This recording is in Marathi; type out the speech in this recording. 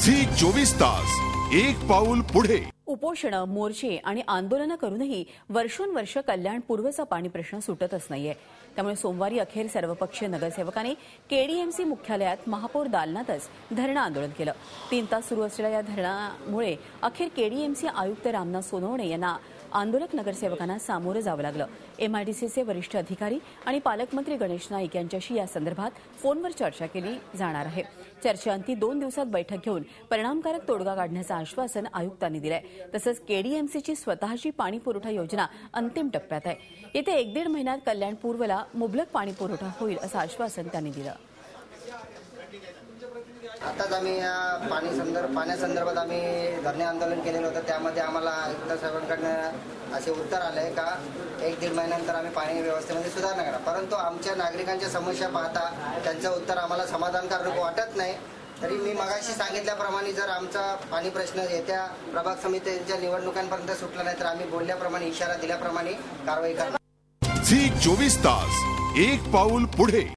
झी 24 तास एक पाऊल पुढे। उपोषण, मोर्चे आणि आंदोलनं करूनही वर्षोनवर्ष कल्याण पूर्वचा पाणी प्रश्न सुटतच नाहीये। त्यामुळे सोमवारी अखेर सर्वपक्षीय नगरसेवकांनी केडीएमसी मुख्यालयात महापौर दालनातच धरणं आंदोलन केलं। 3 तास सुरू असलेल्या या धरणामुळे अखेर केडीएमसी आयुक्त रामनाथ सोनवणे यांना आंदोलक नगरसेवकांना सामोरं जावं लागलं। एमआयडीसीचे वरिष्ठ अधिकारी आणि पालकमंत्री गणेश नाईक यांच्याशी या संदर्भात फोनवर चर्चा केली जाणार आहे। चर्चेअंती 2 दिवसात बैठक घेऊन परिणामकारक तोडगा काढण्याचं आश्वासन आयुक्तांनी दिलंय। तसंच केडीएमसीची स्वतःची पाणी पुरवठा योजना अंतिम टप्प्यात आहे। येत्या 1-1.5 महिन्यात कल्याण पूर्वला मुबलक पाणी पुरवठा होईल असं आश्वासन त्यांनी दिलं। आताच आम्ही पाण्यासंदर्भात आम्ही धरणे आंदोलन केलेलं होतं। त्यामध्ये आम्हाला आयुक्त साहेबांकडून असे उत्तर आले का 1-1.5 महिन्यानंतर आम्ही पाणी व्यवस्थेमध्ये सुधारणा करा। परंतु आमच्या नागरिकांच्या समस्या पाहता त्यांचं उत्तर आम्हाला समाधानकारक वाटत नाही। तरी मी मगाशी सांगितल्याप्रमाणे जर आमचा पाणी प्रश्न येत्या प्रभाग समितीच्या निवडणुकांपर्यंत सुटला नाही तर आम्ही बोलल्याप्रमाणे इशारा दिल्याप्रमाणे कारवाई करणार। झी 24 तास एक पाऊल पुढे।